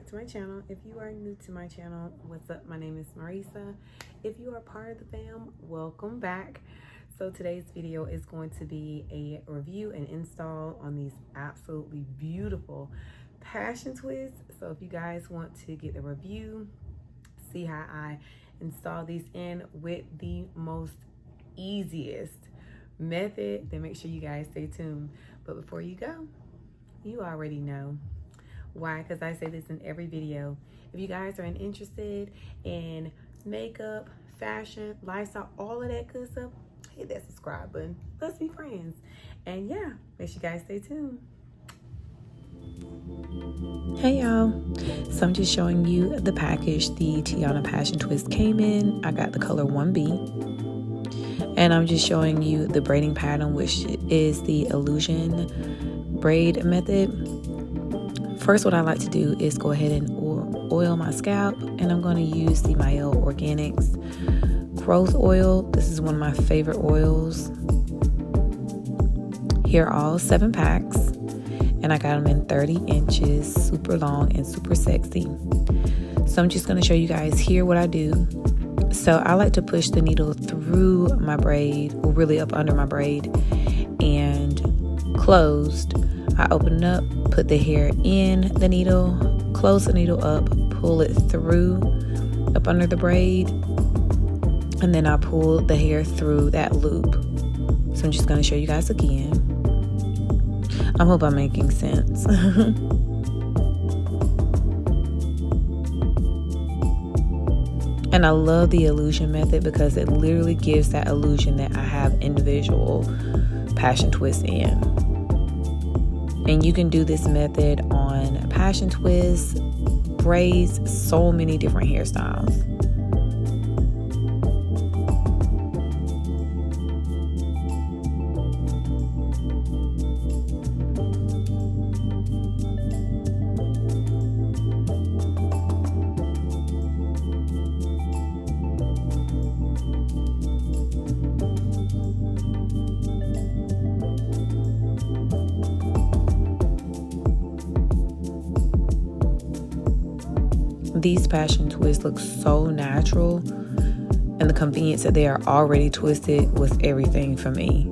back to my channel. If you are new to my channel, what's up? My name is Marisa. If you are part of the fam, welcome back. So today's video is going to be a review and install on these absolutely beautiful passion twists. So if you guys want to get the review, see how I install these in with the most easiest method, then make sure you guys stay tuned. But before you go, you already know why, because I say this in every video. If you guys are interested in makeup, fashion, lifestyle, all of that good stuff, hit that subscribe button. Let's be friends. And yeah, make sure you guys stay tuned. Hey y'all, so I'm just showing you the package the Tiana Passion Twist came in. I got the color 1B, and I'm just showing you the braiding pattern, which is the illusion braid method. First, what I like to do is go ahead and oil my scalp, and I'm going to use the Mael Organics growth oil. This is one of my favorite oils. Here are all 7 packs, and I got them in 30 inches, super long and super sexy. So I'm just going to show you guys here what I do. So I like to push the needle through my braid, or really up under my braid, and closed. I open it up, put the hair in the needle, close the needle up, pull it through up under the braid, and then I pull the hair through that loop. So I'm just going to show you guys again. I hope I'm making sense. And I love the illusion method because it literally gives that illusion that I have individual passion twists in. And you can do this method on passion twists, braids, so many different hairstyles. These passion twists look so natural, and the convenience that they are already twisted was everything for me.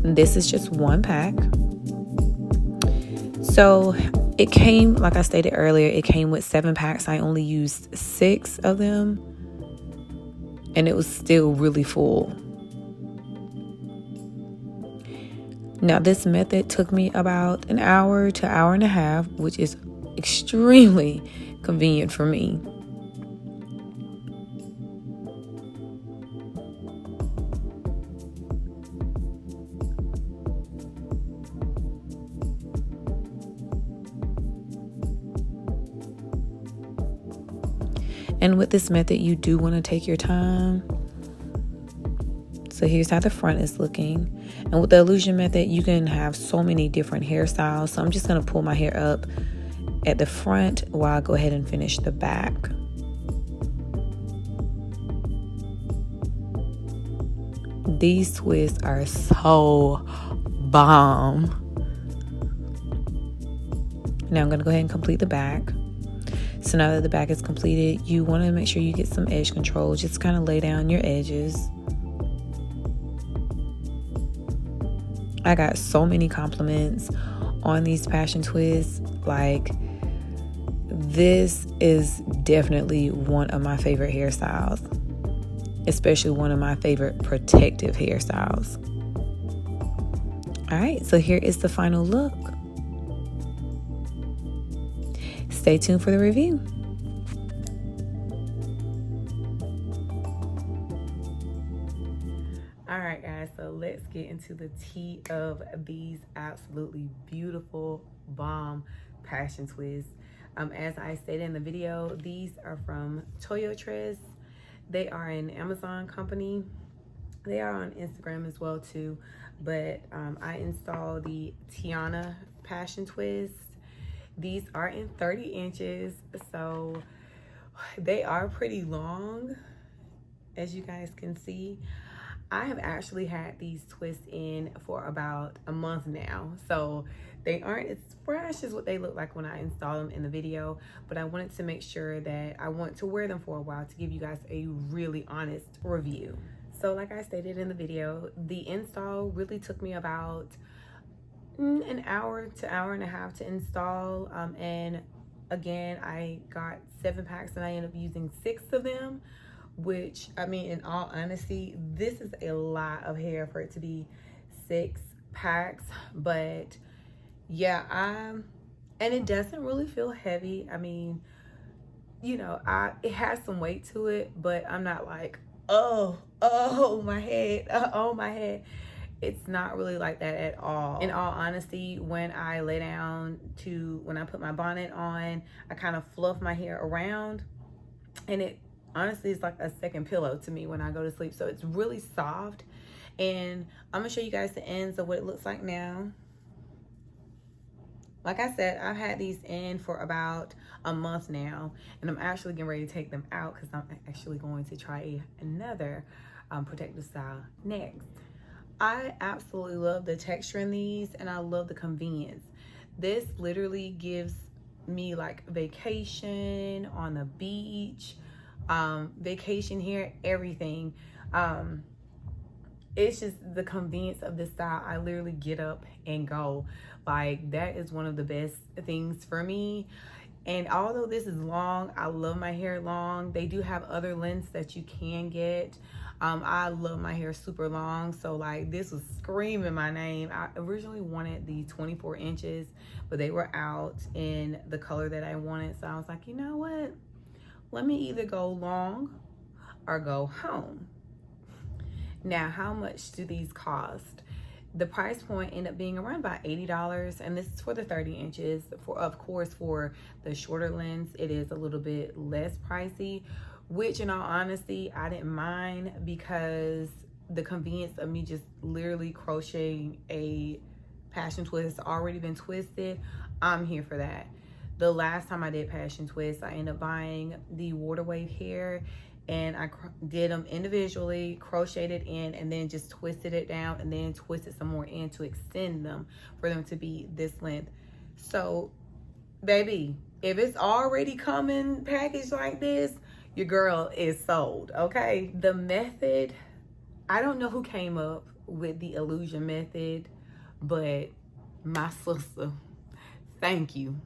This is just 1 pack. So it came, like I stated earlier, it came with 7 packs. I only used 6 of them, and it was still really full. Now, this method took me about an hour to hour and a half, which is extremely convenient for me. And with this method, you do want to take your time. So here's how the front is looking. And with the illusion method, you can have so many different hairstyles. So I'm just going to pull my hair up at the front while I go ahead and finish the back. These twists are so bomb. Now I'm going to go ahead and complete the back. So now that the back is completed, you want to make sure you get some edge control. Just kind of lay down your edges. I got so many compliments on these passion twists. Like, this is definitely one of my favorite hairstyles, especially one of my favorite protective hairstyles. All right, so here is the final look. Stay tuned for the review. Alright guys, so let's get into the tea of these absolutely beautiful bomb passion twists. As I stated in the video, these are from Toyotress. They are an Amazon company. They are on Instagram as well too, but I installed the Tiana Passion Twist. These are in 30 inches, so they are pretty long, as you guys can see. I have actually had these twists in for about a month now, so They aren't as fresh as what they look like when I install them in the video, but I wanted to make sure that I want to wear them for a while to give you guys a really honest review. So like I stated in the video, the install really took me about an hour to hour and a half to install, and again, I got 7 packs and I ended up using 6 of them, which, I mean, in all honesty, this is a lot of hair for it to be 6 packs. But yeah, and it doesn't really feel heavy. I mean, you know, it has some weight to it, but I'm not like, oh my head, oh my head. It's not really like that at all. In all honesty, when I lay down when I put my bonnet on, I kind of fluff my hair around, and it honestly is like a second pillow to me when I go to sleep. So it's really soft, and I'm gonna show you guys the ends of what it looks like now. Like I said, I've had these in for about a month now, and I'm actually getting ready to take them out because I'm actually going to try another protective style next. I absolutely love the texture in these, and I love the convenience. This literally gives me like vacation on the beach, vacation here, everything. It's just the convenience of this style. I literally get up and go. Like, that is one of the best things for me. And although this is long, I love my hair long. They do have other lengths that you can get. I love my hair super long, so like this was screaming my name. I originally wanted the 24 inches, but they were out in the color that I wanted. So I was like, you know what? Let me either go long or go home. Now, how much do these cost? The price point ended up being around about $80, and this is for the 30 inches. Of course, for the shorter lengths, it is a little bit less pricey, which in all honesty, I didn't mind because the convenience of me just literally crocheting a passion twist already been twisted. I'm here for that. The last time I did passion twist, I ended up buying the water wave hair, and I did them individually, crocheted in, and then just twisted it down, and then twisted some more in to extend them for them to be this length. So, baby, if it's already coming packaged like this, your girl is sold, okay? The method, I don't know who came up with the illusion method, but my sister, thank you.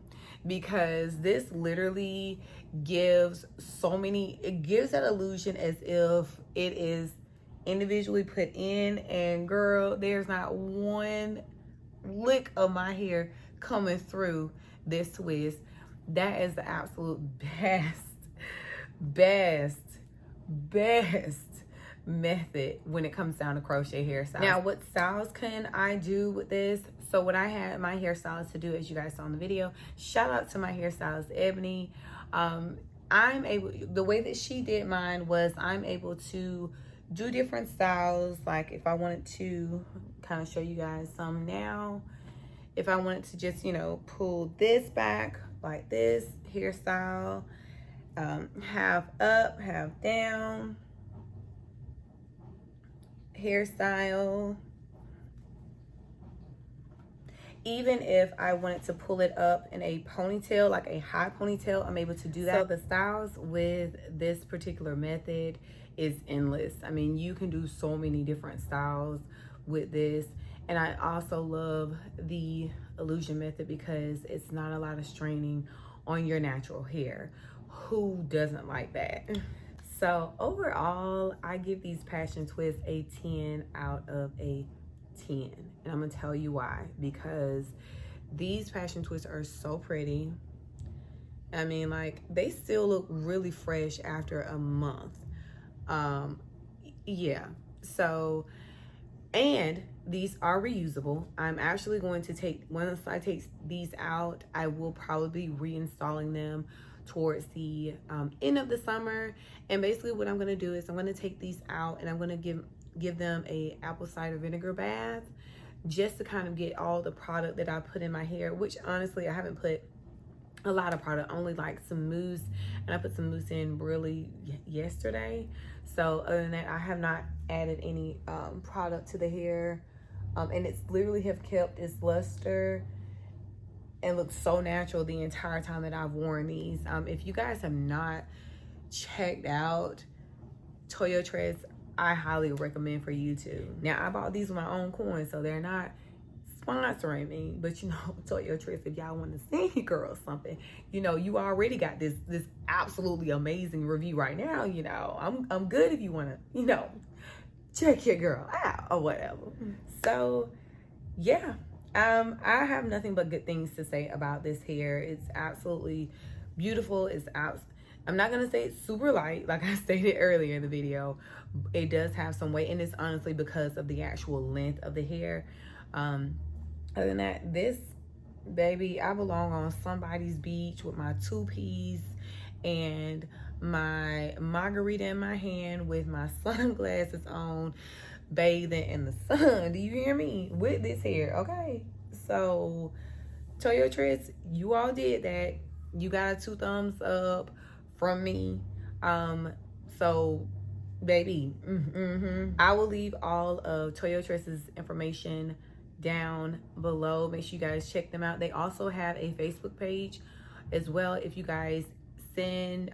Because this literally gives it gives that illusion as if it is individually put in, and girl, there's not one lick of my hair coming through this twist. That is the absolute best method when it comes down to crochet hairstyles. Now, what styles can I do with this? So what I had my hairstylist to do, as you guys saw in the video, shout out to my hairstylist Ebony. The way that she did mine was I'm able to do different styles. Like if I wanted to kind of show you guys some now, if I wanted to just, you know, pull this back like this hairstyle, half up, half down hairstyle. Even if I wanted to pull it up in a ponytail, like a high ponytail, I'm able to do that. So the styles with this particular method is endless. I mean, you can do so many different styles with this. And I also love the illusion method because it's not a lot of straining on your natural hair. Who doesn't like that? So overall, I give these passion twists a 10 out of a 10, and I'm gonna tell you why. Because these passion twists are so pretty. I mean, like, they still look really fresh after a month. Yeah, so, and these are reusable. I'm actually going to once I take these out, I will probably be reinstalling them towards the end of the summer. And basically what I'm going to do is I'm going to take these out, and I'm going to give them a apple cider vinegar bath, just to kind of get all the product that I put in my hair, which honestly I haven't put a lot of product, only like some mousse, and I put some mousse in really yesterday. So other than that, I have not added any product to the hair, and it's literally have kept its luster and look so natural the entire time that I've worn these. If you guys have not checked out Toyotress, I highly recommend for you to. Now, I bought these with my own coins, so they're not sponsoring me, but you know, Toyotress, if y'all want to send your girl something, you know, you already got this absolutely amazing review right now. You know, I'm good if you want to, you know, check your girl out or whatever. So yeah, I have nothing but good things to say about this hair. It's absolutely beautiful. I'm not gonna say it's super light, like I stated earlier in the video. It does have some weight, and it's honestly because of the actual length of the hair. Other than that, this baby, I belong on somebody's beach with my 2-piece and my margarita in my hand with my sunglasses on, bathing in the sun. Do you hear me? With this hair, okay? So Toyotress, you all did that. You got a 2 thumbs up from me. So baby, I will leave all of Toyotress's information down below. Make sure you guys check them out. They also have a Facebook page as well. If you guys send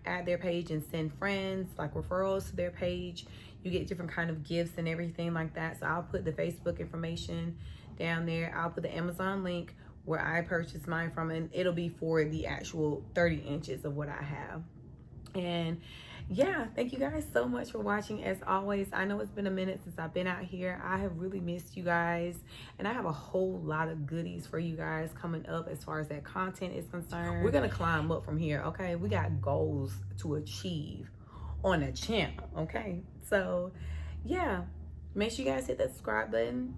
add their page and send friends, like referrals to their page, you get different kind of gifts and everything like that. So I'll put the Facebook information down there. I'll put the Amazon link where I purchased mine from, and it'll be for the actual 30 inches of what I have. And yeah, thank you guys so much for watching. As always, I know it's been a minute since I've been out here. I have really missed you guys, and I have a whole lot of goodies for you guys coming up as far as that content is concerned. We're gonna climb up from here, okay? We got goals to achieve on the channel, okay? So yeah, make sure you guys hit that subscribe button.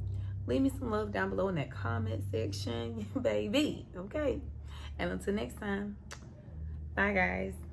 Leave me some love down below in that comment section, baby, okay? And until next time, bye guys.